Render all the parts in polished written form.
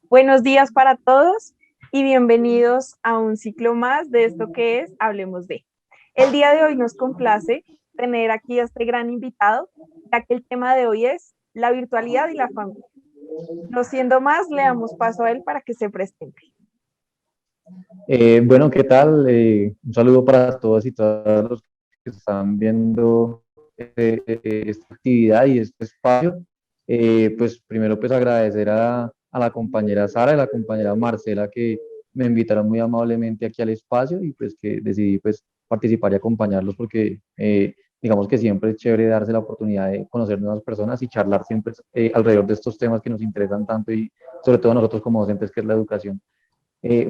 Buenos días para todos y bienvenidos a un ciclo más de esto que es Hablemos de. El día de hoy nos complace tener aquí a este gran invitado, ya que el tema de hoy es la virtualidad y la familia. No siendo más, le damos paso a él para que se presente. Bueno, ¿qué tal? Un saludo para todos y todas los que están viendo esta actividad y este espacio. Pues primero pues agradecer a la compañera Sara y la compañera Marcela que me invitaron muy amablemente aquí al espacio y pues que decidí pues participar y acompañarlos porque digamos que siempre es chévere darse la oportunidad de conocer nuevas personas y charlar siempre alrededor de estos temas que nos interesan tanto y sobre todo a nosotros como docentes, que es la educación.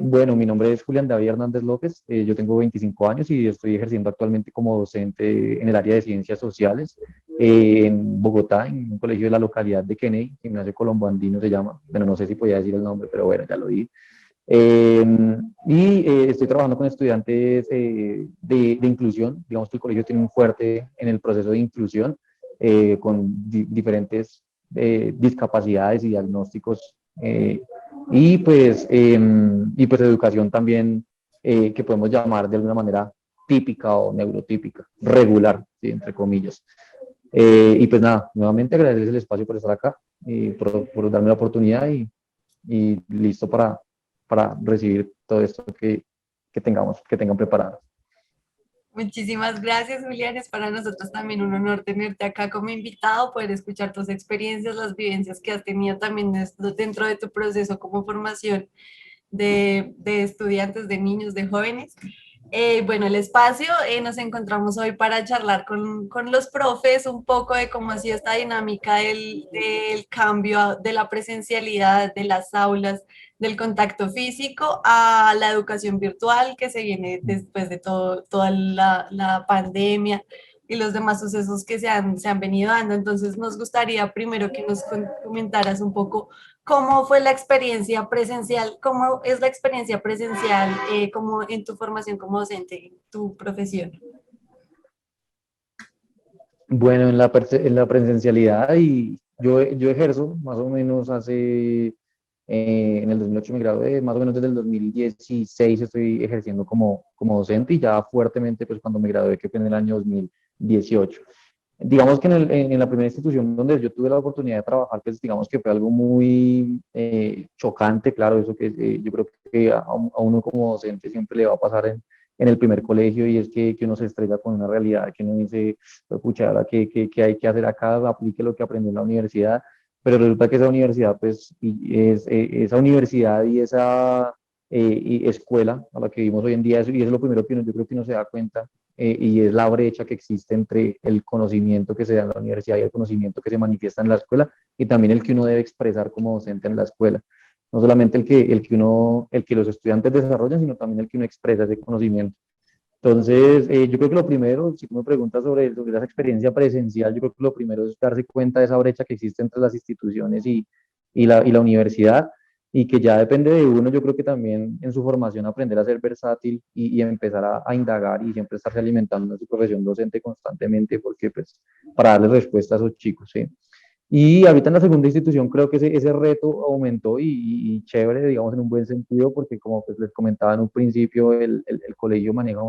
Bueno, mi nombre es Julián David Hernández López, yo tengo 25 años y estoy ejerciendo actualmente como docente en el área de ciencias sociales en Bogotá, en un colegio de la localidad de Kennedy, Gimnasio Colombo Andino se llama. Bueno, no sé si podía decir el nombre, pero bueno, ya lo di. Estoy trabajando con estudiantes de inclusión. Digamos que el colegio tiene un fuerte en el proceso de inclusión con diferentes discapacidades y diagnósticos y pues educación también que podemos llamar de alguna manera típica o neurotípica, regular, ¿sí? Entre comillas. Y pues nada, nuevamente agradecerles el espacio por estar acá y por darme la oportunidad y listo para recibir todo esto que tengan preparado. Muchísimas gracias, Julián. Es para nosotros también un honor tenerte acá como invitado, poder escuchar tus experiencias, las vivencias que has tenido también dentro de tu proceso como formación de estudiantes, de niños, de jóvenes. Bueno, el espacio, nos encontramos hoy para charlar con los profes un poco de cómo ha sido esta dinámica del cambio de la presencialidad, de las aulas, del contacto físico a la educación virtual que se viene después de toda la pandemia y los demás sucesos que se han venido dando. Entonces, nos gustaría primero que nos comentaras un poco cómo fue la experiencia presencial, cómo es la experiencia presencial como en tu formación como docente, en tu profesión. Bueno, en la presencialidad y yo ejerzo más o menos en el 2008 me gradué, más o menos desde el 2016 estoy ejerciendo como docente y ya fuertemente pues cuando me gradué que fue en el año 2018. Digamos que en la primera institución donde yo tuve la oportunidad de trabajar, pues digamos que fue algo muy chocante, claro, eso que yo creo que a uno como docente siempre le va a pasar en el primer colegio y es que uno se estrella con una realidad, que uno dice, pues, pucha, ahora qué hay que hacer acá, aplique lo que aprendió en la universidad, pero resulta que esa universidad, pues, esa universidad y escuela a la que vivimos hoy en día, y es lo primero que yo creo que uno se da cuenta y es la brecha que existe entre el conocimiento que se da en la universidad y el conocimiento que se manifiesta en la escuela y también el que uno debe expresar como docente en la escuela. No solamente el que los estudiantes desarrollan, sino también el que uno expresa ese conocimiento. Entonces, yo creo que lo primero, si tú me preguntas sobre esa experiencia presencial, yo creo que lo primero es darse cuenta de esa brecha que existe entre las instituciones y la universidad, y que ya depende de uno, yo creo que también en su formación aprender a ser versátil y empezar a indagar y siempre estarse alimentando en su profesión docente constantemente, porque pues para darle respuesta a esos chicos, ¿sí? Y ahorita en la segunda institución creo que ese reto aumentó y chévere, digamos, en un buen sentido, porque como pues les comentaba en un principio, el colegio maneja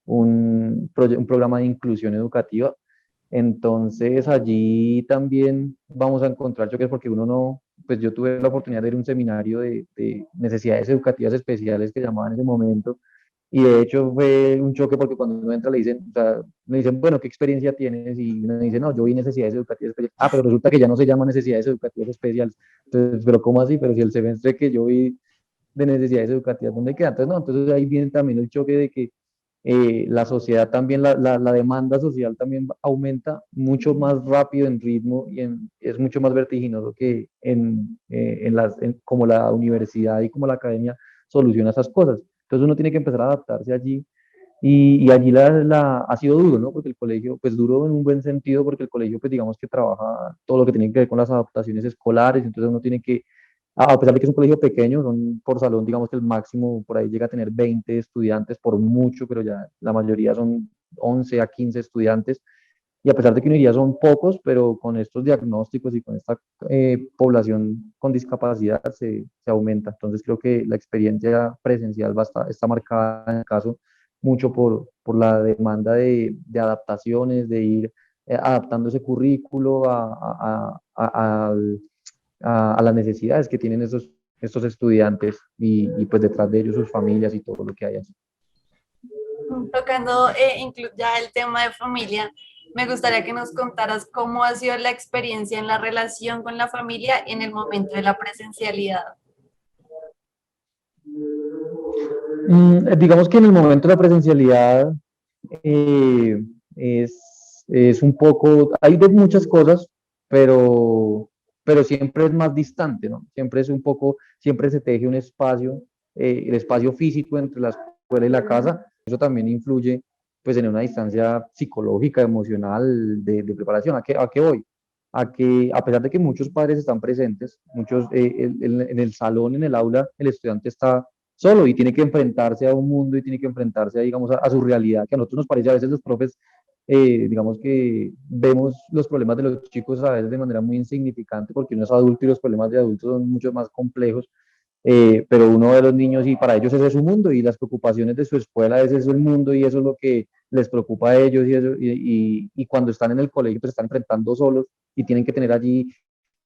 un programa de inclusión educativa. Entonces allí también vamos a encontrar choques porque uno no, pues yo tuve la oportunidad de ir a un seminario de necesidades educativas especiales que llamaban en ese momento y de hecho fue un choque porque cuando uno entra le dicen, o sea, me dicen, bueno, ¿qué experiencia tienes? Y uno dice, no, yo vi necesidades educativas especiales. Ah, pero resulta que ya no se llama necesidades educativas especiales. Entonces, pero ¿cómo así? Pero si el semestre que yo vi de necesidades educativas, ¿dónde queda? Entonces, no, entonces ahí viene también el choque de que la sociedad también, la demanda social también aumenta mucho más rápido en ritmo es mucho más vertiginoso que como la universidad y como la academia soluciona esas cosas. Entonces uno tiene que empezar a adaptarse allí y allí ha sido duro, ¿no? Porque el colegio, pues duro en un buen sentido, porque el colegio, pues digamos que trabaja todo lo que tiene que ver con las adaptaciones escolares, entonces uno tiene que, a pesar de que es un colegio pequeño, son por salón, digamos que el máximo por ahí llega a tener 20 estudiantes por mucho, pero ya la mayoría son 11 a 15 estudiantes. y a pesar de que uno diría son pocos, pero con estos diagnósticos y con esta población con discapacidad se aumenta. Entonces creo que la experiencia presencial está marcada en el caso mucho por la demanda de adaptaciones, de ir adaptando ese currículo a las necesidades que tienen estos estudiantes y pues detrás de ellos sus familias y todo lo que hay allí. Tocando ya el tema de familia, me gustaría que nos contaras cómo ha sido la experiencia en la relación con la familia en el momento de la presencialidad. Digamos que en el momento de la presencialidad eh, es un poco, hay de muchas cosas, pero siempre es más distante, ¿no? Siempre es un poco, siempre se teje un espacio, el espacio físico entre la escuela y la casa. Eso también influye pues en una distancia psicológica, emocional, de preparación. A qué voy? A que a pesar de que muchos padres están presentes, muchos en el salón, en el aula, el estudiante está solo y tiene que enfrentarse a un mundo y tiene que enfrentarse, digamos, a su realidad, que a nosotros nos parece a veces los profes, digamos que vemos los problemas de los chicos a veces de manera muy insignificante porque uno es adulto y los problemas de adultos son mucho más complejos, pero uno ve a los niños y para ellos ese es su mundo y las preocupaciones de su escuela ese es el mundo y eso es lo que les preocupa a ellos y cuando están en el colegio pues están enfrentando solos y tienen que tener allí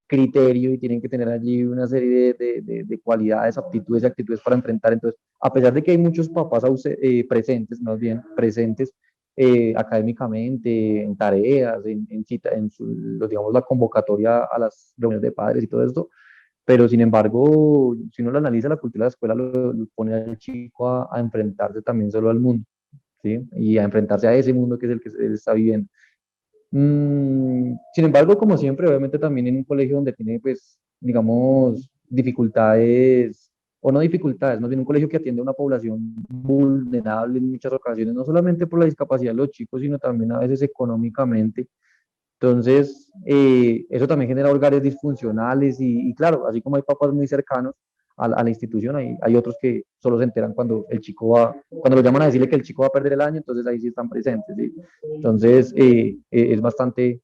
criterio y tienen que tener allí una serie de cualidades, aptitudes y actitudes para enfrentar. Entonces, a pesar de que hay muchos papás presentes, más bien presentes académicamente, en tareas, en cita, digamos, la convocatoria a las reuniones de padres y todo esto, pero sin embargo, si uno lo analiza, la cultura de la escuela lo pone al chico a enfrentarse también solo al mundo, ¿sí? Y a enfrentarse a ese mundo que es el que él está viviendo. Sin embargo, como siempre, obviamente también en un colegio donde tiene, pues, digamos, dificultades, o no dificultades, más bien un colegio que atiende a una población vulnerable en muchas ocasiones, no solamente por la discapacidad de los chicos, sino también a veces económicamente. Entonces, eso también genera hogares disfuncionales y claro, así como hay papás muy cercanos a la institución, hay otros que solo se enteran cuando el chico va, cuando lo llaman a decirle que el chico va a perder el año, entonces ahí sí están presentes, ¿sí? Entonces, es bastante,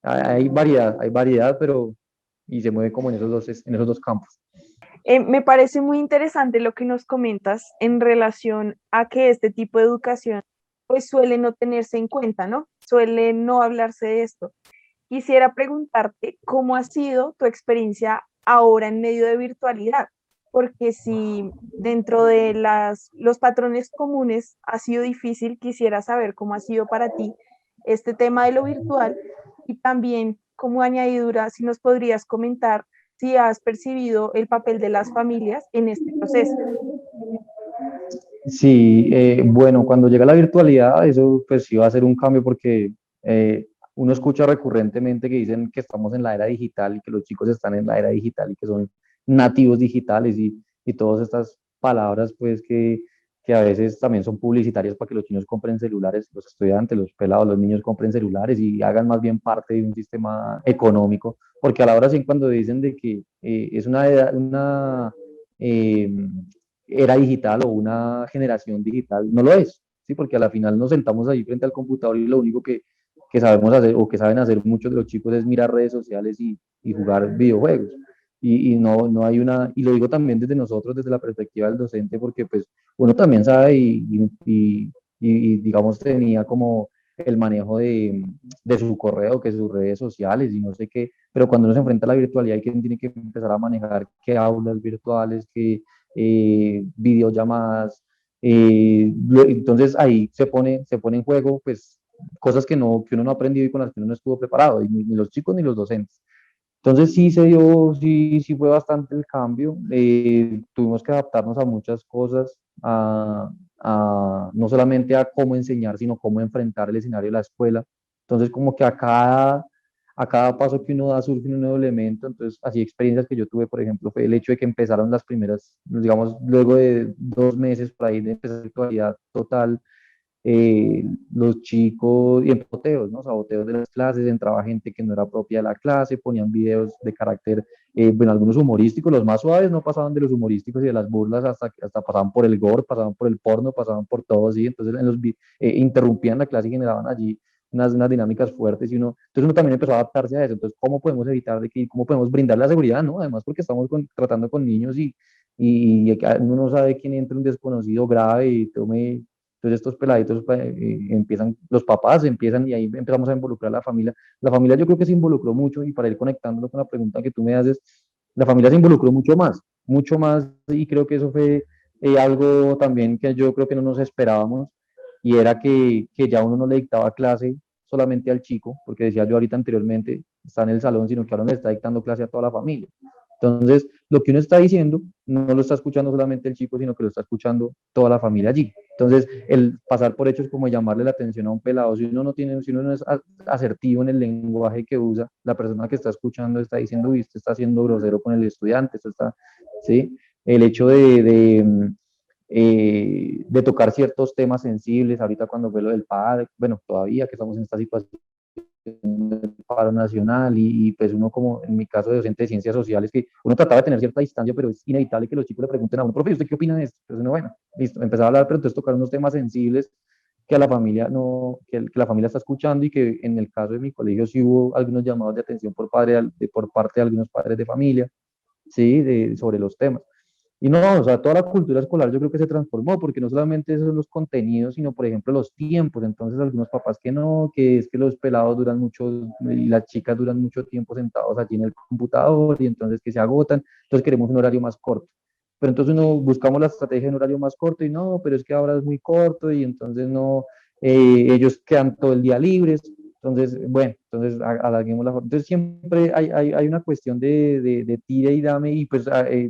hay variedad, pero y se mueve como en esos dos campos. Me parece muy interesante lo que nos comentas en relación a que este tipo de educación pues suele no tenerse en cuenta, ¿no? Suele no hablarse de esto. Quisiera preguntarte cómo ha sido tu experiencia ahora en medio de virtualidad, porque si dentro de los patrones comunes ha sido difícil, quisiera saber cómo ha sido para ti este tema de lo virtual y también como añadidura, si nos podrías comentar si has percibido el papel de las familias en este proceso. Sí, bueno, cuando llega la virtualidad, eso pues sí va a ser un cambio porque uno escucha recurrentemente que dicen que estamos en la era digital y que los chicos están en la era digital y que son nativos digitales y todas estas palabras pues que a veces también son publicitarias para que los niños compren celulares, los estudiantes, los pelados, los niños compren celulares y hagan más bien parte de un sistema económico, porque a la hora sí cuando dicen de que es una eh, era digital o una generación digital, no lo es, ¿sí? Porque a la final nos sentamos ahí frente al computador y lo único que sabemos hacer o que saben hacer muchos de los chicos es mirar redes sociales y jugar videojuegos. Y no hay una, y lo digo también desde nosotros, desde la perspectiva del docente, porque pues uno también sabe y digamos tenía como el manejo de su correo, que sus redes sociales y no sé qué, pero cuando uno se enfrenta a la virtualidad hay que tiene que empezar a manejar qué aulas virtuales, qué videollamadas. Entonces ahí se pone en juego pues cosas que uno no ha aprendido y con las que uno no estuvo preparado, y ni los chicos ni los docentes. Entonces sí se dio, sí fue bastante el cambio. Tuvimos que adaptarnos a muchas cosas, no solamente a cómo enseñar, sino cómo enfrentar el escenario de la escuela. Entonces como que a cada paso que uno da surge un nuevo elemento. Entonces así experiencias que yo tuve, por ejemplo, fue el hecho de que empezaron las primeras, digamos, luego de 2 meses por ahí de empezar la virtualidad total, eh, los chicos, y en saboteos, ¿no? Saboteos de las clases, entraba gente que no era propia de la clase, ponían videos de carácter, bueno, algunos humorísticos, los más suaves no pasaban de los humorísticos y de las burlas hasta pasaban por el gore, pasaban por el porno, pasaban por todo, ¿sí? Entonces interrumpían la clase y generaban allí unas dinámicas fuertes y entonces uno también empezó a adaptarse a eso. Entonces, ¿cómo podemos evitar de que, cómo podemos brindar la seguridad, ¿no? Además, porque estamos tratando con niños y uno no sabe quién entra un desconocido grave y tome, entonces estos peladitos empiezan, los papás empiezan y ahí empezamos a involucrar a la familia. La familia yo creo que se involucró mucho y para ir conectándolo con la pregunta que tú me haces, la familia se involucró mucho más y creo que eso fue algo también que yo creo que no nos esperábamos y era que ya uno no le dictaba clase solamente al chico, porque decía yo ahorita anteriormente, está en el salón, sino que ahora le está dictando clase a toda la familia. Entonces, lo que uno está diciendo no lo está escuchando solamente el chico, sino que lo está escuchando toda la familia allí. Entonces, el pasar por hechos como llamarle la atención a un pelado, si uno no es asertivo en el lenguaje que usa, la persona que está escuchando está diciendo, uy, usted está siendo grosero con el estudiante, esto está, ¿sí? El hecho de tocar ciertos temas sensibles, ahorita cuando fue lo del padre, bueno, todavía que estamos en esta situación del paro nacional pues uno como en mi caso de docente de ciencias sociales, que uno trataba de tener cierta distancia, pero es inevitable que los chicos le pregunten a uno, profe, ¿usted qué opina de esto? Entonces uno, bueno, listo, empezaba a hablar, pero entonces tocar unos temas sensibles que a la familia no, que la familia está escuchando y que en el caso de mi colegio sí hubo algunos llamados de atención por parte de algunos padres de familia, sí, sobre los temas. Y no, o sea, toda la cultura escolar yo creo que se transformó, porque no solamente son los contenidos, sino por ejemplo los tiempos. Entonces algunos papás que no, que es que los pelados duran mucho y las chicas duran mucho tiempo sentados allí en el computador y entonces que se agotan, entonces queremos un horario más corto. Pero entonces uno buscamos la estrategia de un horario más corto y no, pero es que ahora es muy corto y entonces no, ellos quedan todo el día libres. Entonces, bueno, entonces alarguemos la jornada. Entonces siempre hay una cuestión de tira y dame y pues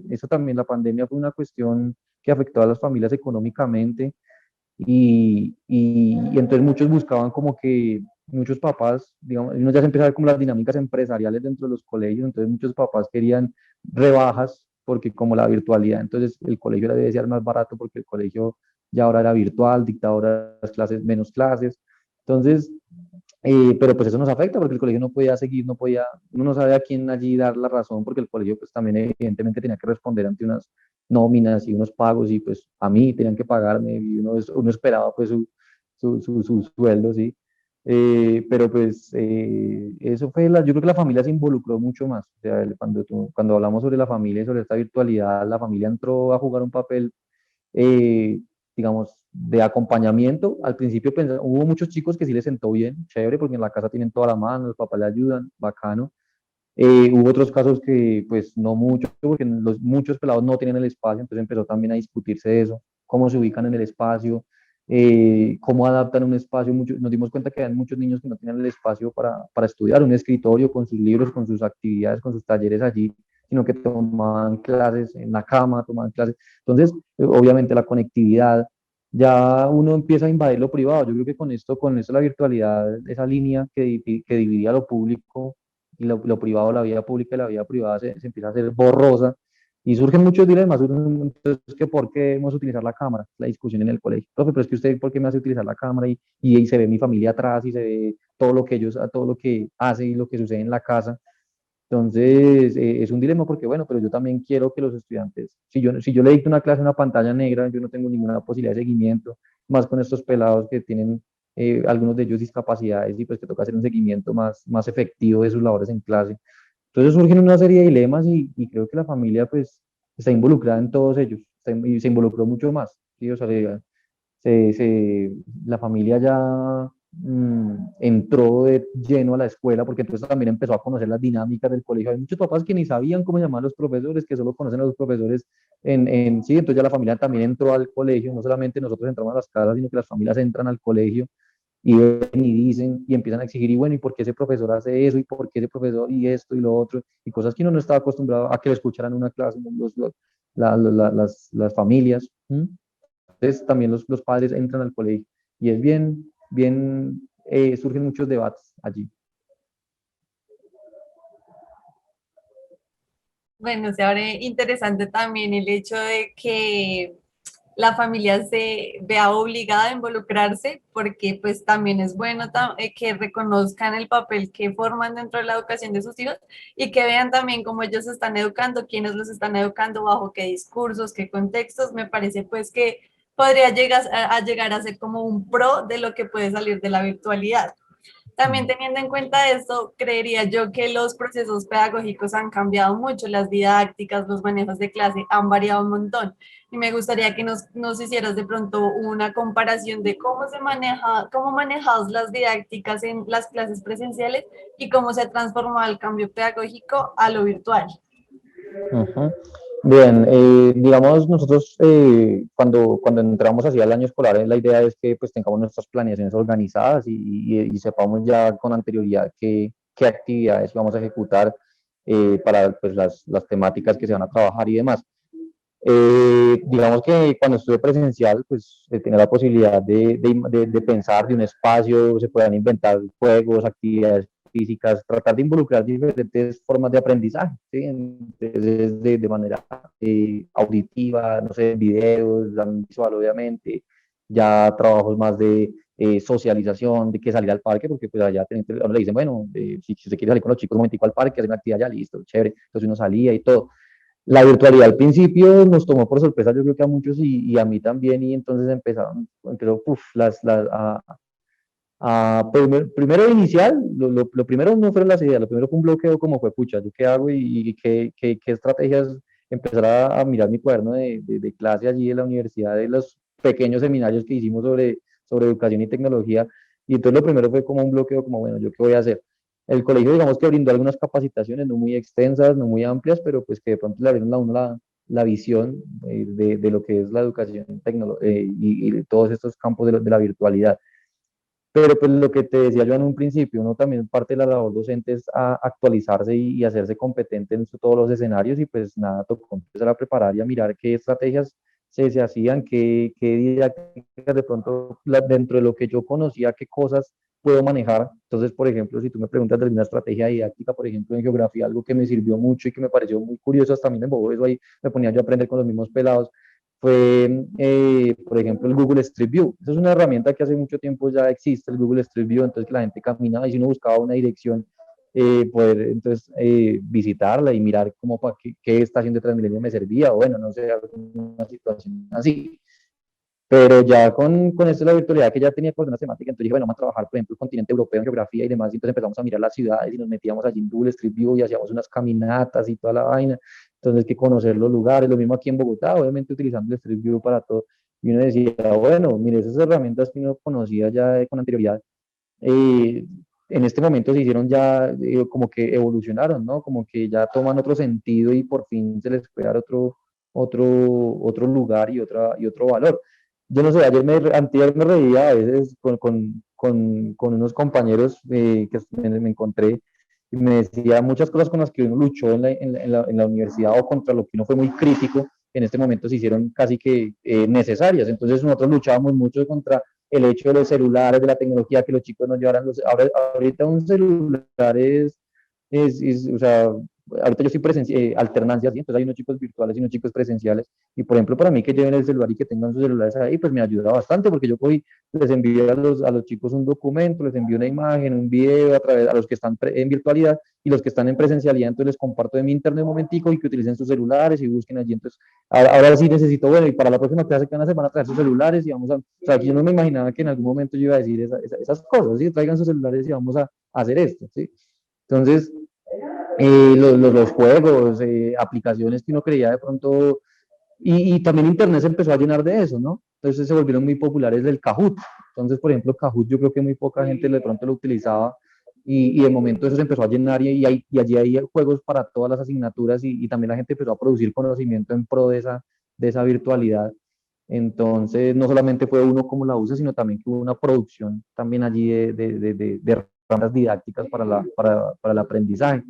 eso también, la pandemia fue una cuestión que afectó a las familias económicamente y entonces muchos buscaban como que, muchos papás, digamos, uno ya se empieza a ver como las dinámicas empresariales dentro de los colegios, entonces muchos papás querían rebajas porque como la virtualidad, entonces el colegio debe ser más barato porque el colegio ya ahora era virtual, dictaba ahora las clases, menos clases. Entonces, pero pues eso nos afecta porque el colegio no podía seguir, uno no sabe a quién allí dar la razón porque el colegio pues también evidentemente tenía que responder ante unas nóminas y unos pagos y pues a mí tenían que pagarme y uno esperaba pues su sueldo, ¿sí? Pero pues eso fue, yo creo que la familia se involucró mucho más, o sea, cuando hablamos sobre la familia y sobre esta virtualidad, la familia entró a jugar un papel eh, digamos, de acompañamiento. Al principio hubo muchos chicos que sí les sentó bien, chévere, porque en la casa tienen toda la mano, los papás le ayudan, bacano. Hubo otros casos que pues no mucho, porque muchos pelados no tienen el espacio, entonces empezó también a discutirse de eso, cómo se ubican en el espacio, cómo adaptan un espacio. Nos dimos cuenta que hay muchos niños que no tienen el espacio para estudiar, un escritorio con sus libros, con sus actividades, con sus talleres allí, sino que tomaban clases en la cama, tomaban clases. Entonces, obviamente la conectividad, ya uno empieza a invadir lo privado. Yo creo que con esto la virtualidad, esa línea que dividía lo público y lo privado, la vida pública y la vida privada se empieza a hacer borrosa y surgen muchos dilemas. Entonces, que ¿por qué debemos utilizar la cámara? La discusión en el colegio. Profe, pero es que usted, ¿por qué me hace utilizar la cámara? Y se ve mi familia atrás y se ve todo lo que todo lo que hace y lo que sucede en la casa. Entonces, es un dilema porque, bueno, pero yo también quiero que los estudiantes, si yo le dicto una clase en una pantalla negra, yo no tengo ninguna posibilidad de seguimiento, más con estos pelados que tienen algunos de ellos discapacidades y pues que toca hacer un seguimiento más efectivo de sus labores en clase. Entonces surgen una serie de dilemas y creo que la familia pues está involucrada en todos ellos y se involucró mucho más, ¿sí? O sea, la familia ya entró de lleno a la escuela porque entonces también empezó a conocer las dinámicas del colegio. Hay muchos papás que ni sabían cómo llamar a los profesores, que solo conocen a los profesores sí, entonces ya la familia también entró al colegio, no solamente nosotros entramos a las casas, sino que las familias entran al colegio y ven y dicen y empiezan a exigir, y bueno, ¿y por qué ese profesor hace eso? ¿Y por qué ese profesor y esto y lo otro? Y cosas que uno no estaba acostumbrado a que lo escucharan en una clase, las familias. Entonces también los padres entran al colegio y es bien, surgen muchos debates allí. Bueno, se abre interesante también el hecho de que la familia se vea obligada a involucrarse, porque pues también es bueno que reconozcan el papel que forman dentro de la educación de sus hijos y que vean también cómo ellos se están educando, quiénes los están educando, bajo qué discursos, qué contextos. Me parece pues que podría llegar a ser como un pro de lo que puede salir de la virtualidad. También teniendo en cuenta esto, creería yo que los procesos pedagógicos han cambiado mucho, las didácticas, los manejos de clase han variado un montón. Y me gustaría que nos hicieras de pronto una comparación de cómo se maneja, cómo manejas las didácticas en las clases presenciales y cómo se ha transformado el cambio pedagógico a lo virtual. Ujú. Bien, digamos, nosotros cuando entramos hacia el año escolar, la idea es que pues tengamos nuestras planeaciones organizadas y sepamos ya con anterioridad qué actividades vamos a ejecutar para pues, las temáticas que se van a trabajar y demás. Digamos que cuando estuve presencial, pues tenía la posibilidad de pensar de un espacio, se puedan inventar juegos, actividades físicas, tratar de involucrar diferentes formas de aprendizaje, ¿sí? Entonces, de manera auditiva, no sé, videos, visual obviamente, ya trabajos más de socialización, de que salir al parque, porque pues allá le dicen, bueno, si se quiere salir con los chicos un momentico al parque, hacer una actividad ya, listo, chévere, entonces uno salía y todo. La virtualidad al principio nos tomó por sorpresa, yo creo que a muchos y a mí también, y entonces empezó primero inicial, lo primero no fueron las ideas, lo primero fue un bloqueo como fue, pucha, ¿yo qué hago y qué estrategias? Empezar a mirar mi cuaderno de clase allí en la universidad, de los pequeños seminarios que hicimos sobre educación y tecnología, y entonces lo primero fue como un bloqueo, como, bueno, ¿yo qué voy a hacer? El colegio, digamos que brindó algunas capacitaciones, no muy extensas, no muy amplias, pero pues que de pronto le abrieron a uno la visión de lo que es la educación y de todos estos campos de la virtualidad. Pero pues lo que te decía yo en un principio, uno también parte de la labor docente es actualizarse y hacerse competente en todos los escenarios y pues nada, tocó empezar a preparar y a mirar qué estrategias se hacían, qué didácticas de pronto dentro de lo que yo conocía, qué cosas puedo manejar. Entonces, por ejemplo, si tú me preguntas de alguna estrategia didáctica, por ejemplo, en geografía, algo que me sirvió mucho y que me pareció muy curioso, hasta a mí me embobó eso ahí, me ponía yo a aprender con los mismos pelados, fue, por ejemplo, el Google Street View. Esa es una herramienta que hace mucho tiempo ya existe, el Google Street View, entonces que la gente caminaba y si uno buscaba una dirección, poder entonces visitarla y mirar cómo para qué estación de Transmilenio me servía, o bueno, no sé, alguna situación así. Pero ya con esto de la virtualidad que ya tenía por una temática, entonces dije, bueno, vamos a trabajar, por ejemplo, el continente europeo en geografía y demás, y entonces empezamos a mirar las ciudades y nos metíamos allí en Google Street View y hacíamos unas caminatas y toda la vaina, entonces hay que conocer los lugares, lo mismo aquí en Bogotá, obviamente utilizando el Street View para todo, y uno decía, bueno, mire, esas herramientas que uno conocía ya con anterioridad, eh, en este momento se hicieron ya, como que evolucionaron, ¿no? Como que ya toman otro sentido y por fin se les puede dar otro lugar y otro valor. Yo no sé, antier me reía a veces con unos compañeros que me encontré y me decía muchas cosas con las que uno luchó en la universidad o contra lo que uno fue muy crítico, en este momento se hicieron casi que necesarias. Entonces nosotros luchábamos mucho contra el hecho de los celulares, de la tecnología, que los chicos nos llevaran ahorita un celular o sea, ahorita yo estoy alternancia, ¿sí? Entonces hay unos chicos virtuales y unos chicos presenciales, y por ejemplo para mí que lleven el celular y que tengan sus celulares ahí, pues me ayuda bastante, porque yo cogí, les envío a los chicos un documento, les envío una imagen, un video a los que están en virtualidad, y los que están en presencialidad, entonces les comparto de mi internet un momentico y que utilicen sus celulares y busquen allí. Entonces ahora sí necesito, bueno, y para la próxima clase que van a hacer, van a traer sus celulares y vamos a, o sea, yo no me imaginaba que en algún momento yo iba a decir esas cosas, ¿sí? Traigan sus celulares y vamos a hacer esto, ¿sí? Entonces, los juegos, aplicaciones que uno creía de pronto, y también Internet se empezó a llenar de eso, ¿no? Entonces se volvieron muy populares el Kahoot. Entonces, por ejemplo, Kahoot yo creo que muy poca gente de pronto lo utilizaba y de momento eso se empezó a llenar y allí hay juegos para todas las asignaturas y también la gente empezó a producir conocimiento en pro de esa virtualidad. Entonces, no solamente fue uno como la usa, sino también que hubo una producción también allí de herramientas didácticas para el aprendizaje.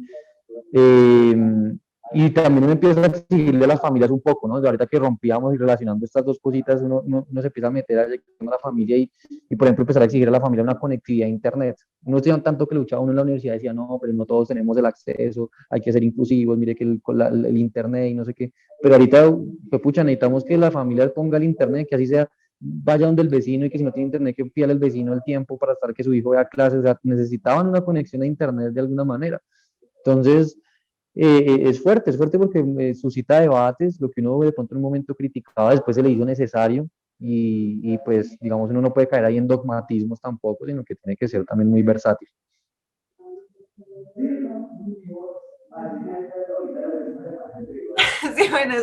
Eh, y también uno empieza a exigirle a las familias un poco, ¿no? De ahorita que rompíamos y relacionando estas dos cositas, uno se empieza a meter a la familia por ejemplo, empezar a exigir a la familia una conectividad a Internet. No decían tanto que luchaba uno en la universidad, decía, no, pero no todos tenemos el acceso, hay que ser inclusivos, mire que el Internet y no sé qué. Pero ahorita, pues, pucha, necesitamos que la familia ponga el Internet, que así sea, vaya donde el vecino y que si no tiene Internet, que pida al vecino el tiempo para estar que su hijo vea clases. O sea, necesitaban una conexión a Internet de alguna manera. Entonces, es fuerte porque suscita debates, lo que uno de pronto en un momento criticaba, después se le hizo necesario, y pues digamos uno no puede caer ahí en dogmatismos tampoco, sino que tiene que ser también muy versátil. Sí, bueno,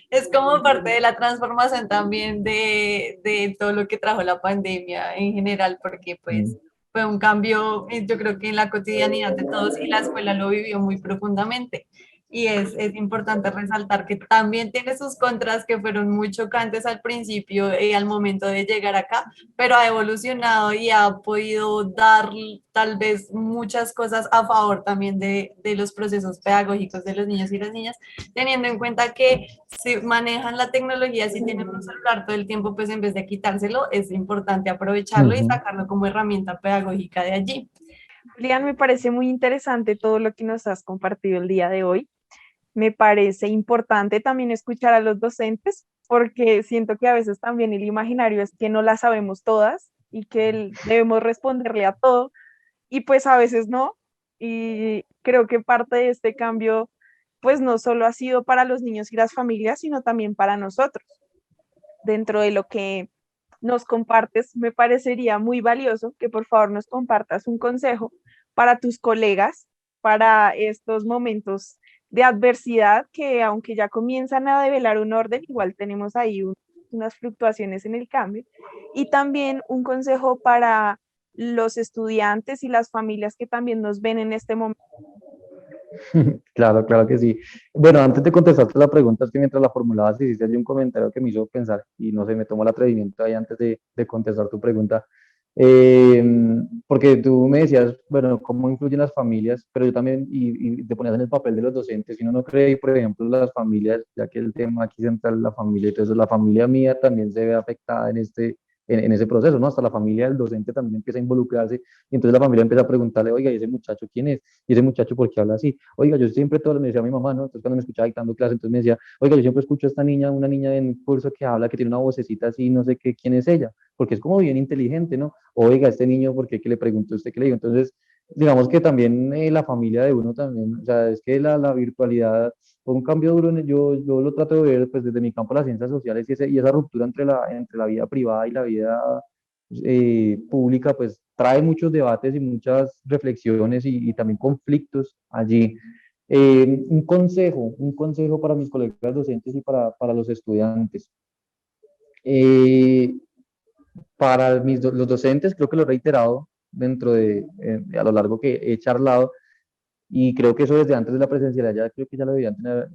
es como parte de la transformación también de todo lo que trajo la pandemia en general, porque pues fue un cambio, yo creo que en la cotidianidad de todos y la escuela lo vivió muy profundamente. Y es importante resaltar que también tiene sus contras que fueron muy chocantes al principio y al momento de llegar acá, pero ha evolucionado y ha podido dar tal vez muchas cosas a favor también de los procesos pedagógicos de los niños y las niñas, teniendo en cuenta que si manejan la tecnología, si tienen un celular todo el tiempo, pues en vez de quitárselo, es importante aprovecharlo y Ujú. sacarlo como herramienta pedagógica de allí. Julián, me parece muy interesante todo lo que nos has compartido el día de hoy. Me parece importante también escuchar a los docentes porque siento que a veces también el imaginario es que no la sabemos todas y que debemos responderle a todo y pues a veces no. Y creo que parte de este cambio pues no solo ha sido para los niños y las familias, sino también para nosotros. Dentro de lo que nos compartes, me parecería muy valioso que por favor nos compartas un consejo para tus colegas, para estos momentos de adversidad que aunque ya comienzan a develar un orden, igual tenemos ahí unas fluctuaciones en el cambio. Y también un consejo para los estudiantes y las familias que también nos ven en este momento. Claro, claro que sí. Bueno, antes de contestarte la pregunta, es que mientras la formulabas hiciste allí un comentario que me hizo pensar y no sé, me tomó el atrevimiento ahí antes de contestar tu pregunta. Eh, Porque tú me decías, bueno, cómo influyen las familias, pero yo también, y te ponías en el papel de los docentes, si uno no cree, por ejemplo, las familias, ya que el tema aquí central es la familia, entonces la familia mía también se ve afectada en ese proceso, ¿no? Hasta la familia del docente también empieza a involucrarse, y entonces la familia empieza a preguntarle, oiga, ¿y ese muchacho quién es? ¿Y ese muchacho por qué habla así? Oiga, yo siempre todo me decía mi mamá, ¿no? Entonces cuando me escuchaba dictando clase, entonces me decía, oiga, yo siempre escucho a esta niña, una niña en curso que habla, que tiene una vocecita así, no sé qué, quién es ella, porque es como bien inteligente, ¿no? Oiga, este niño, ¿por qué? ¿Qué le preguntó usted? ¿Qué le digo? Entonces, digamos que también la familia de uno también, o sea, es que la virtualidad fue un cambio duro, yo lo trato de ver pues desde mi campo de las ciencias sociales y esa ruptura entre la vida privada y la vida pública, pues trae muchos debates y muchas reflexiones y también conflictos allí. Un consejo para mis colegas docentes y para los estudiantes. Eh, para los docentes, creo que lo he reiterado a lo largo que he charlado, y creo que eso desde antes de la presencialidad, ya creo que ya lo debían tener,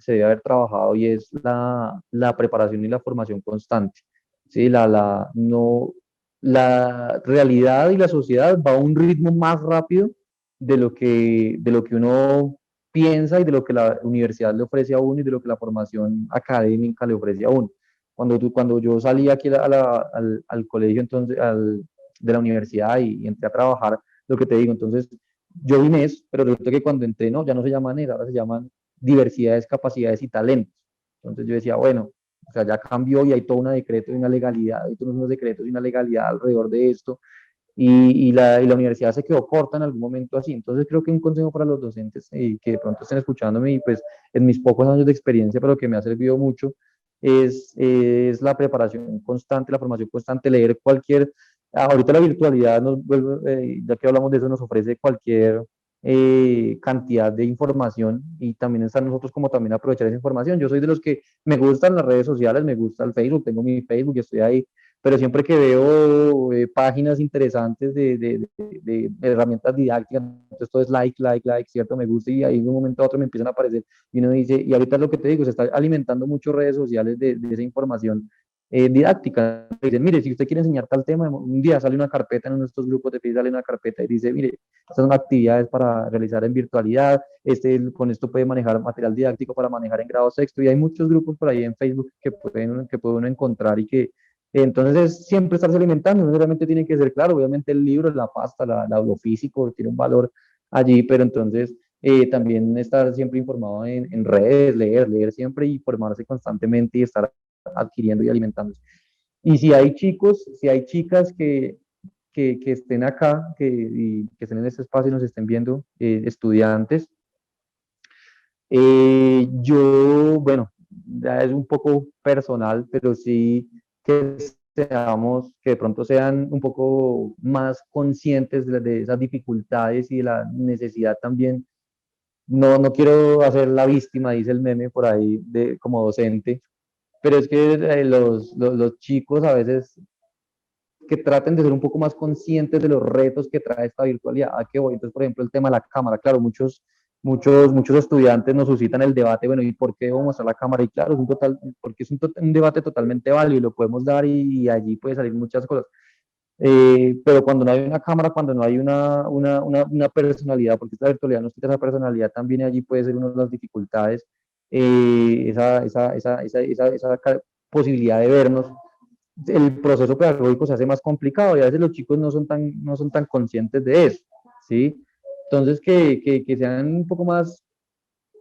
se debe haber trabajado, y es la preparación y la formación constante. ¿Sí? No, la realidad y la sociedad va a un ritmo más rápido de lo que uno piensa y de lo que la universidad le ofrece a uno y de lo que la formación académica le ofrece a uno. Cuando yo salí aquí al colegio, entonces, de la universidad y entré a trabajar, lo que te digo, entonces yo vine eso, pero resulta que cuando entré, no, ya no se llaman eso, ahora se llaman diversidades, capacidades y talentos. Entonces yo decía, bueno, o sea, ya cambió y hay todo un decreto y una legalidad, hay todos unos decretos y una legalidad alrededor de esto, y la universidad se quedó corta en algún momento así. Entonces creo que un consejo para los docentes que de pronto estén escuchándome y pues en mis pocos años de experiencia, pero que me ha servido mucho, es la preparación constante, la formación constante, leer cualquier. Ahorita la virtualidad, ya que hablamos de eso, nos ofrece cualquier cantidad de información, y también está nosotros como también aprovechar esa información. Yo soy de los que me gustan las redes sociales, me gusta el Facebook, tengo mi Facebook y estoy ahí, pero siempre que veo páginas interesantes de herramientas didácticas, entonces todo es like, ¿cierto? Me gusta, y ahí de un momento a otro me empiezan a aparecer y uno dice, y ahorita es lo que te digo, se está alimentando mucho redes sociales de esa información didáctica. Dicen, mire, si usted quiere enseñar tal tema, un día sale una carpeta en uno de estos grupos de Facebook, sale una carpeta y dice, mire, estas son actividades para realizar en virtualidad, con esto puede manejar material didáctico para manejar en grado sexto, y hay muchos grupos por ahí en Facebook que puede uno encontrar y que entonces es siempre estarse alimentando, no necesariamente tiene que ser claro, obviamente el libro, la pasta, lo físico tiene un valor allí, pero entonces también estar siempre informado en redes, leer siempre y formarse constantemente y estar adquiriendo y alimentándose. Y si hay chicos, si hay chicas que estén acá, que estén en este espacio y nos estén viendo, estudiantes, bueno, ya es un poco personal, pero sí que seamos, que de pronto sean un poco más conscientes de esas dificultades y de la necesidad también. No, no quiero hacer la víctima, dice el meme por ahí, como docente, pero es que los chicos a veces que traten de ser un poco más conscientes de los retos que trae esta virtualidad. ¿A qué voy? Entonces, por ejemplo, el tema de la cámara. Claro, muchos estudiantes nos suscitan el debate, bueno, ¿y por qué debo mostrar la cámara? Y claro, porque es un debate totalmente válido y lo podemos dar y allí puede salir muchas cosas. Pero cuando no hay una cámara, cuando no hay una personalidad, porque esta virtualidad nos quita esa personalidad, también allí puede ser una de las dificultades, esa posibilidad de vernos, el proceso pedagógico se hace más complicado y a veces los chicos no son tan conscientes de eso, ¿sí? Entonces, que sean un poco más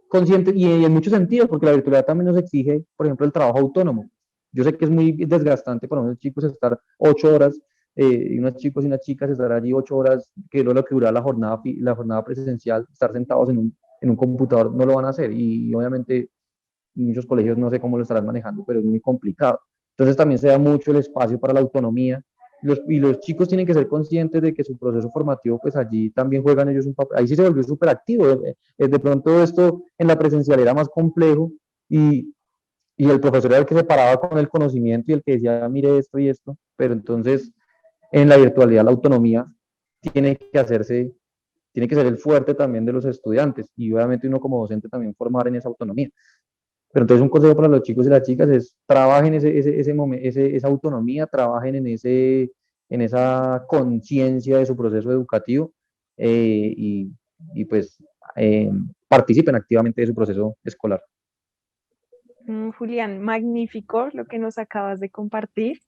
conscientes y en muchos sentidos, porque la virtualidad también nos exige, por ejemplo, el trabajo autónomo. Yo sé que es muy desgastante para unos chicos estar 8 horas, y unos chicos y unas chicas estar allí 8 horas, que es lo que dura la jornada presencial, estar sentados en un computador, no lo van a hacer y obviamente muchos colegios no sé cómo lo estarán manejando, pero es muy complicado. Entonces también se da mucho el espacio para la autonomía y los chicos tienen que ser conscientes de que su proceso formativo, pues allí también juegan ellos un papel. Ahí sí se volvió súper activo. De pronto esto en la presencial era más complejo y el profesor era el que se paraba con el conocimiento y el que decía, mire esto y esto, pero entonces en la virtualidad la autonomía tiene que hacerse, tiene que ser el fuerte también de los estudiantes y obviamente uno como docente también formar en esa autonomía. Pero entonces un consejo para los chicos y las chicas es trabajen esa autonomía, trabajen en esa conciencia de su proceso educativo, eh, y, y pues participen activamente de su proceso escolar. Julián, magnífico lo que nos acabas de compartir.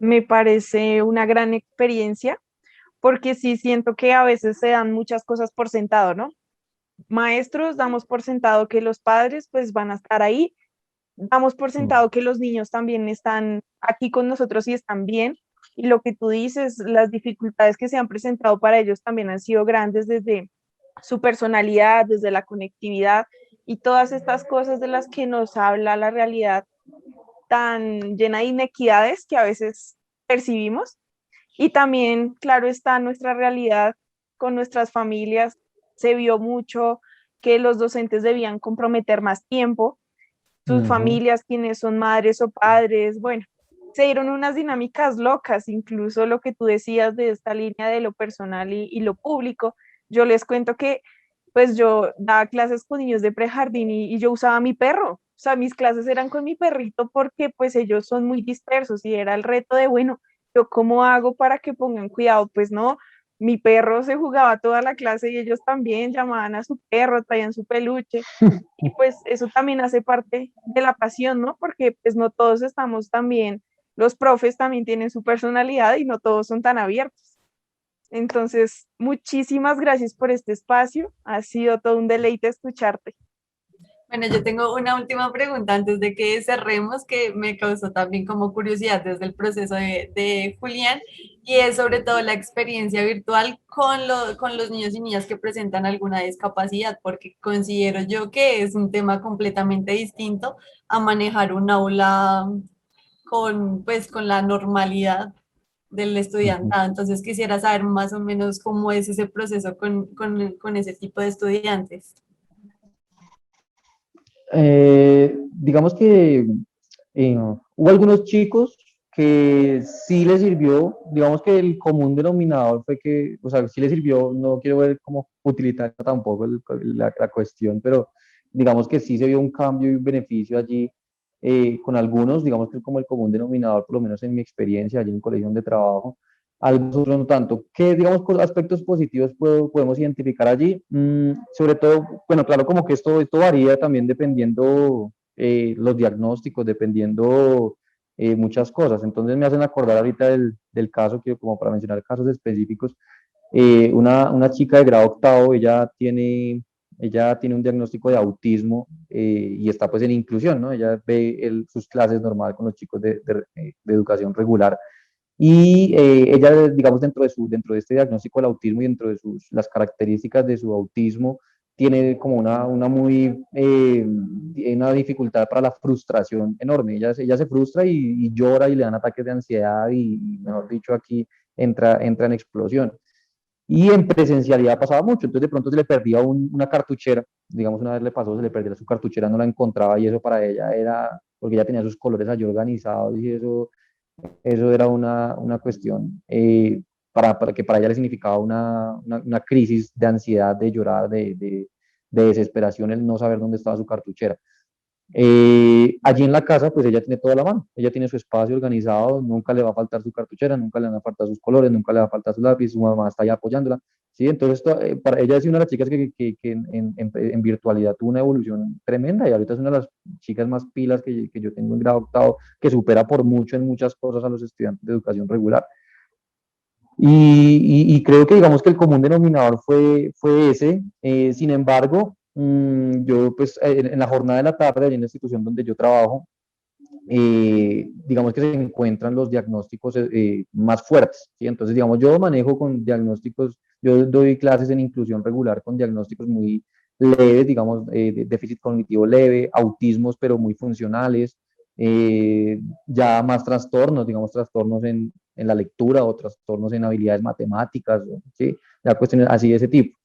Me parece una gran experiencia porque sí siento que a veces se dan muchas cosas por sentado, ¿no? Maestros, damos por sentado que los padres pues van a estar ahí, damos por sentado que los niños también están aquí con nosotros y están bien. Y lo que tú dices, las dificultades que se han presentado para ellos también han sido grandes desde su personalidad, desde la conectividad y todas estas cosas de las que nos habla la realidad tan llena de inequidades que a veces percibimos. Y también, claro está, nuestra realidad con nuestras familias. Se vio mucho que los docentes debían comprometer más tiempo, sus Ujú. familias, quienes son madres o padres, bueno, se dieron unas dinámicas locas, incluso lo que tú decías de esta línea de lo personal y lo público. Yo les cuento que pues yo daba clases con niños de prejardín y yo usaba mi perro, o sea, mis clases eran con mi perrito porque pues ellos son muy dispersos y era el reto de, bueno, ¿yo cómo hago para que pongan cuidado? Pues no, mi perro se jugaba toda la clase y ellos también llamaban a su perro, traían su peluche y pues eso también hace parte de la pasión, ¿no? Porque pues no todos estamos tan bien, los profes también tienen su personalidad y no todos son tan abiertos. Entonces, muchísimas gracias por este espacio. Ha sido todo un deleite escucharte. Bueno, yo tengo una última pregunta antes de que cerremos que me causó también como curiosidad desde el proceso de Julián y es sobre todo la experiencia virtual con los niños y niñas que presentan alguna discapacidad, porque considero yo que es un tema completamente distinto a manejar un aula con, pues, con la normalidad del Ujú. estudiantado. Entonces quisiera saber más o menos cómo es ese proceso con ese tipo de estudiantes. Digamos que hubo algunos chicos que sí les sirvió, digamos que el común denominador fue que, o sea, sí les sirvió, no quiero ver como utilitaria tampoco la cuestión, pero digamos que sí se vio un cambio y un beneficio allí, con algunos, digamos que es como el común denominador, por lo menos en mi experiencia allí en el colegio donde trabajo, algunos otros no tanto. ¿Qué, digamos, aspectos positivos podemos identificar allí? Sobre todo, bueno, claro, como que esto varía también dependiendo los diagnósticos, dependiendo muchas cosas. Entonces me hacen acordar ahorita del caso, que como para mencionar casos específicos, una chica de grado octavo, ella tiene un diagnóstico de autismo, y está pues en inclusión, ¿no? Ella ve sus clases normal con los chicos de educación regular y ella, digamos, dentro de este diagnóstico del autismo y dentro de las características de su autismo, tiene como una dificultad para la frustración enorme. Ella se frustra y llora y le dan ataques de ansiedad y mejor dicho, aquí entra en explosión. Y en presencialidad pasaba mucho, entonces de pronto se le perdía una cartuchera, digamos una vez le pasó, se le perdía su cartuchera, no la encontraba y eso para ella era, porque ella tenía sus colores allí organizados y eso era una cuestión que para ella le significaba una crisis de ansiedad, de llorar, de desesperación, el no saber dónde estaba su cartuchera. Allí en la casa, pues ella tiene toda la mano, ella tiene su espacio organizado, nunca le va a faltar su cartuchera, nunca le van a faltar sus colores, nunca le va a faltar su lápiz, su mamá está ahí apoyándola, ¿sí? Entonces, para ella es una de las chicas que en virtualidad tuvo una evolución tremenda y ahorita es una de las chicas más pilas que yo tengo en grado octavo, que supera por mucho en muchas cosas a los estudiantes de educación regular. Y creo que digamos que el común denominador fue ese. Sin embargo, yo pues en la jornada de la tarde, allí en la institución donde yo trabajo, digamos que se encuentran los diagnósticos más fuertes, ¿sí? Entonces, digamos, yo manejo con diagnósticos, yo doy clases en inclusión regular con diagnósticos muy leves, digamos, déficit cognitivo leve, autismos pero muy funcionales, ya más trastornos, digamos, trastornos en la lectura o trastornos en habilidades matemáticas, ¿sí? Ya cuestiones así de ese tipo.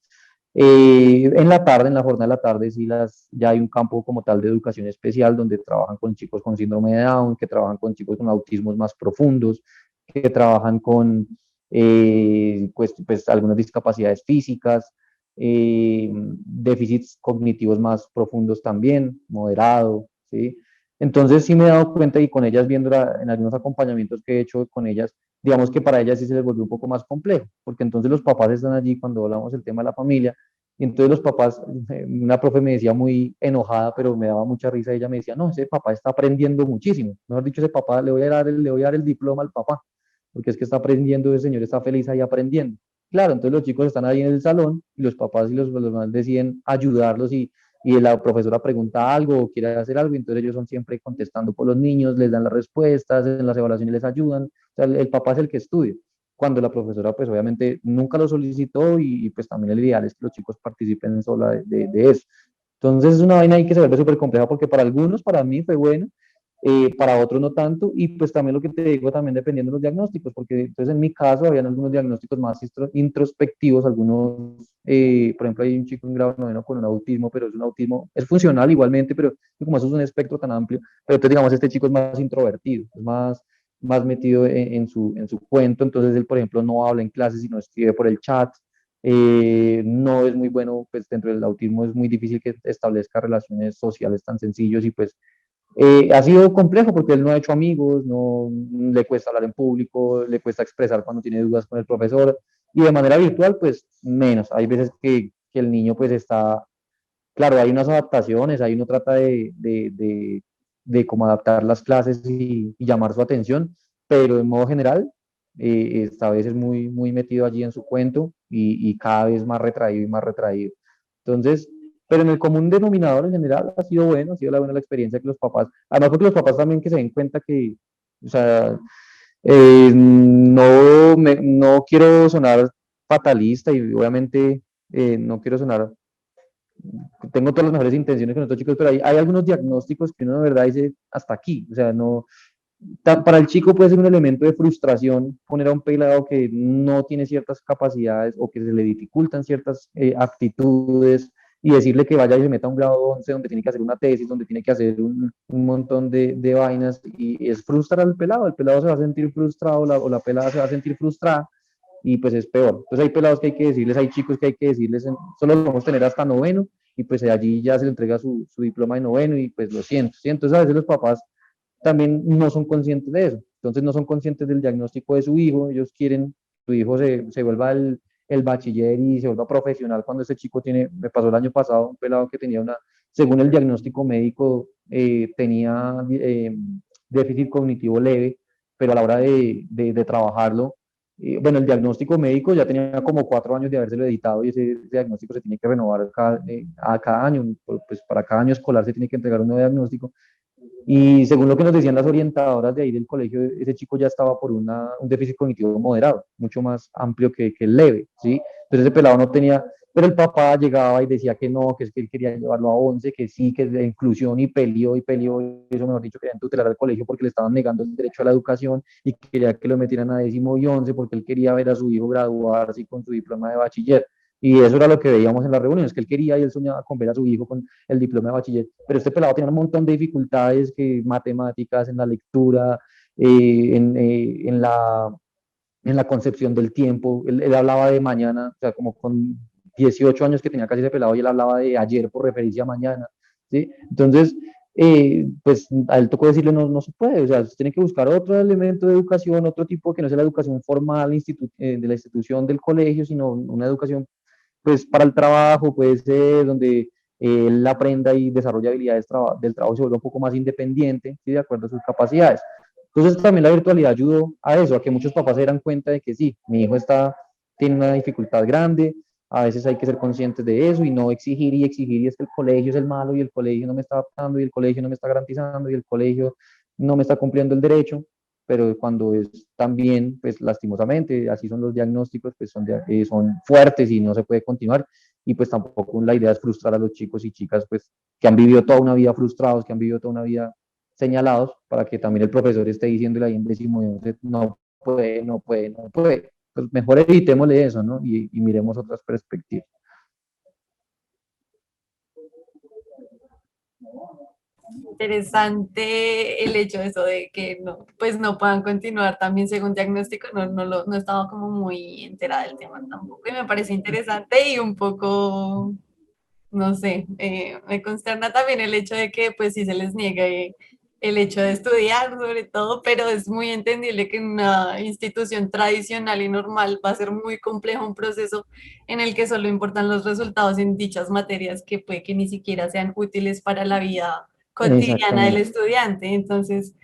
En la tarde, en la jornada de la tarde, sí ya hay un campo como tal de educación especial donde trabajan con chicos con síndrome de Down, que trabajan con chicos con autismos más profundos, que trabajan con pues algunas discapacidades físicas, déficits cognitivos más profundos también, moderado, ¿sí? Entonces sí me he dado cuenta y con ellas viendo en algunos acompañamientos que he hecho con ellas, digamos que para ellas sí se les volvió un poco más complejo, porque entonces los papás están allí cuando hablamos del tema de la familia, y entonces los papás, una profe me decía muy enojada, pero me daba mucha risa, ella me decía, no, ese papá está aprendiendo muchísimo, mejor dicho, ese papá, le voy a dar el diploma al papá, porque es que está aprendiendo, ese señor está feliz ahí aprendiendo. Claro, entonces los chicos están ahí en el salón y los papás y los demás deciden ayudarlos y la profesora pregunta algo o quiere hacer algo, entonces ellos son siempre contestando por los niños, les dan las respuestas, en las evaluaciones les ayudan, o sea, el papá es el que estudia, cuando la profesora pues obviamente nunca lo solicitó pues también el ideal es que los chicos participen sola de eso. Entonces es una vaina ahí que se vuelve súper compleja porque para algunos, para mí fue bueno, para otros no tanto, y pues también lo que te digo, también dependiendo de los diagnósticos, porque entonces en mi caso habían algunos diagnósticos más introspectivos, algunos, por ejemplo, hay un chico en grado noveno con un autismo, pero es un autismo, es funcional igualmente, pero como eso es un espectro tan amplio, pero entonces digamos, este chico es más introvertido, es más metido en su cuento, entonces él, por ejemplo, no habla en clases, sino escribe por el chat, no es muy bueno, pues dentro del autismo es muy difícil que establezca relaciones sociales tan sencillos y pues ha sido complejo porque él no ha hecho amigos, no le cuesta hablar en público, le cuesta expresar cuando tiene dudas con el profesor y de manera virtual pues menos. Hay veces que el niño pues está, claro, hay unas adaptaciones, ahí uno trata de cómo adaptar las clases y llamar su atención, pero en modo general esta vez es muy metido allí en su cuento y cada vez más retraído y más retraído. Entonces, pero en el común denominador en general ha sido bueno, ha sido la buena la experiencia que los papás, además porque los papás también que se den cuenta que, o sea, no quiero sonar fatalista y obviamente no quiero sonar, tengo todas las mejores intenciones con estos chicos, pero hay algunos diagnósticos que uno de verdad dice hasta aquí, o sea, no, para el chico puede ser un elemento de frustración poner a un pelado que no tiene ciertas capacidades o que se le dificultan ciertas aptitudes y decirle que vaya y se meta a un grado 11 donde tiene que hacer una tesis, donde tiene que hacer un montón de vainas y es frustrar al pelado, el pelado se va a sentir frustrado o la pelada se va a sentir frustrada y pues es peor. Entonces hay pelados que hay que decirles, hay chicos que hay que decirles, solo lo vamos a tener hasta noveno y pues allí ya se le entrega su diploma de noveno y pues lo siento, ¿sí? Entonces a veces los papás también no son conscientes de eso. Entonces no son conscientes del diagnóstico de su hijo, ellos quieren que su hijo se vuelva el bachiller y se vuelva profesional cuando ese chico me pasó el año pasado, un pelado que tenía según el diagnóstico médico, tenía déficit cognitivo leve, pero a la hora de trabajarlo, bueno, el diagnóstico médico ya tenía como 4 años de habérselo editado y ese diagnóstico se tiene que renovar a cada año, pues para cada año escolar se tiene que entregar un nuevo diagnóstico y según lo que nos decían las orientadoras de ahí del colegio, ese chico ya estaba por un déficit cognitivo moderado, mucho más amplio que el leve, ¿sí? Entonces ese pelado no tenía, pero el papá llegaba y decía que no, que es que él quería llevarlo a 11, que sí, que es de inclusión y peleó, y eso mejor dicho, querían tutelar al colegio porque le estaban negando el derecho a la educación y quería que lo metieran a 10º y 11 porque él quería ver a su hijo graduarse con su diploma de bachiller. Y eso era lo que veíamos en las reuniones, que él quería y él soñaba con ver a su hijo con el diploma de bachiller. Pero este pelado tenía un montón de dificultades, que matemáticas, en la lectura, en la concepción del tiempo. Él hablaba de mañana, o sea, como con 18 años que tenía casi ese pelado, y él hablaba de ayer por referencia a mañana, ¿sí? Entonces, pues a él tocó decirle, no, no se puede, o sea, se tiene que buscar otro elemento de educación, otro tipo que no sea la educación formal de la institución del colegio, sino una educación pues para el trabajo, puede ser donde él aprenda y desarrolle habilidades del trabajo y se vuelva un poco más independiente, ¿sí? De acuerdo a sus capacidades. Entonces también la virtualidad ayudó a eso, a que muchos papás se dieran cuenta de que sí, mi hijo tiene una dificultad grande, a veces hay que ser conscientes de eso y no exigir y exigir, y es que el colegio es el malo y el colegio no me está adaptando y el colegio no me está garantizando y el colegio no me está cumpliendo el derecho, pero cuando es también, pues lastimosamente, así son los diagnósticos, pues son fuertes y no se puede continuar, y pues tampoco la idea es frustrar a los chicos y chicas, pues que han vivido toda una vida frustrados, que han vivido toda una vida señalados, para que también el profesor esté diciéndole ahí en 10º no puede, no puede, no puede. Pues mejor evitémosle eso, ¿no? Y miremos otras perspectivas. Interesante el hecho de eso de que no, pues no puedan continuar también según diagnóstico, no estaba como muy enterada del tema tampoco y me parece interesante y un poco, no sé, me consterna también el hecho de que pues sí se les niegue el hecho de estudiar sobre todo, pero es muy entendible que en una institución tradicional y normal va a ser muy complejo un proceso en el que solo importan los resultados en dichas materias que puede que ni siquiera sean útiles para la vida cotidiana del Exactamente. estudiante. Entonces,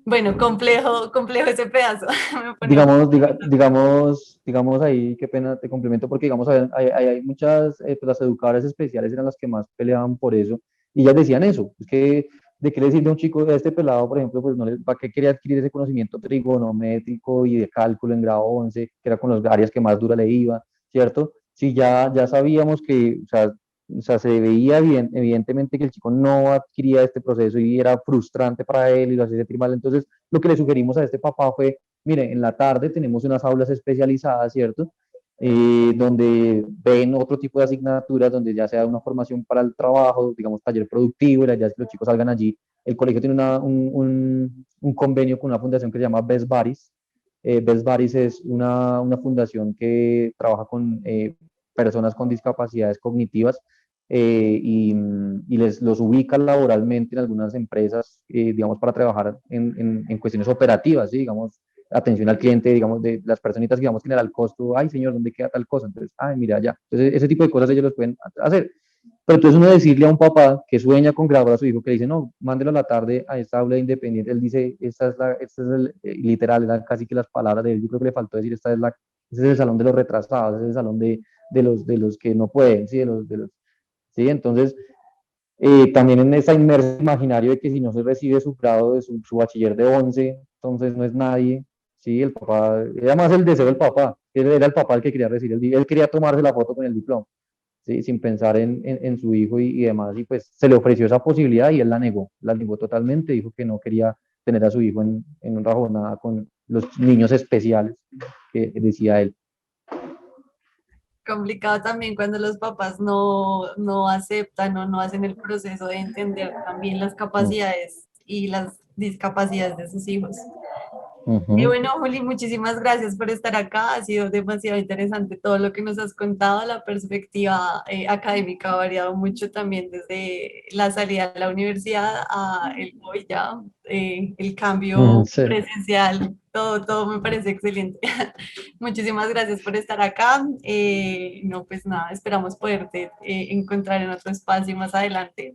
bueno, complejo ese pedazo. Me pone un Digamos, poco- digamos ahí, qué pena te complemento, porque digamos, hay muchas, pues las educadoras especiales eran las que más peleaban por eso, y ellas decían eso, es que, ¿de qué le decirle a un chico, a este pelado, por ejemplo, pues no le, ¿para qué quería adquirir ese conocimiento trigonométrico y de cálculo en grado 11, que era con las áreas que más dura le iba, ¿cierto? Si ya sabíamos que, o sea, se veía bien, evidentemente que el chico no adquiría este proceso y era frustrante para él y lo hacía sentir mal, entonces lo que le sugerimos a este papá fue, mire, en la tarde tenemos unas aulas especializadas, ¿cierto? Donde ven otro tipo de asignaturas, donde ya sea una formación para el trabajo, digamos taller productivo, y la idea es que los chicos salgan allí. El colegio tiene un convenio con una fundación que se llama Best Buddies. Best Buddies es una fundación que trabaja con personas con discapacidades cognitivas, y los ubica laboralmente en algunas empresas, digamos, para trabajar en cuestiones operativas, ¿sí? Digamos, atención al cliente, digamos, de las personitas, digamos, general al costo, ay, señor, ¿dónde queda tal cosa? Entonces, ay, mira, ya. Entonces, ese tipo de cosas ellos los pueden hacer. Pero entonces uno decirle a un papá que sueña con grabar a su hijo, que le dice, no, mándelo a la tarde a esta aula de independiente, él dice, esta es literal, era casi que las palabras de él, yo creo que le faltó decir, este es el salón de los retrasados, este es el salón de los que no pueden, ¿sí? ¿Sí? Entonces, también en esa inmersión imaginario de que si no se recibe su grado de su bachiller de 11, entonces no es nadie, ¿sí? El papá, era más el deseo del papá, él era el papá el que quería recibir él quería tomarse la foto con el diploma, ¿sí? Sin pensar en su hijo y demás, y pues se le ofreció esa posibilidad y él la negó totalmente, dijo que no quería tener a su hijo en una jornada con los niños especiales, que decía él. complicado también cuando los papás no aceptan o no hacen el proceso de entender también las Mm. capacidades y las discapacidades de sus hijos. Y Ujú. bueno, Juli, muchísimas gracias por estar acá. Ha sido demasiado interesante todo lo que nos has contado. La perspectiva académica ha variado mucho también desde la salida de la universidad a el hoy ya, el cambio Sí. presencial. Todo me parece excelente. Muchísimas gracias por estar acá. No, pues nada, esperamos poderte encontrar en otro espacio más adelante.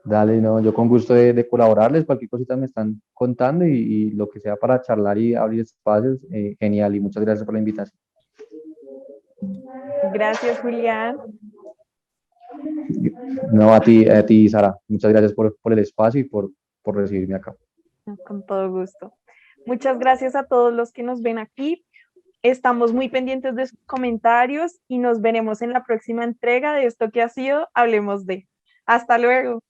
Dale, no, yo con gusto de colaborarles, cualquier cosita me están contando y lo que sea para charlar y abrir espacios, genial, y muchas gracias por la invitación. Gracias, Julián. No, a ti, Sara, muchas gracias por el espacio y por recibirme acá. Con todo gusto. Muchas gracias a todos los que nos ven aquí. Estamos muy pendientes de sus comentarios y nos veremos en la próxima entrega de esto que ha sido Hablemos de. Hasta luego.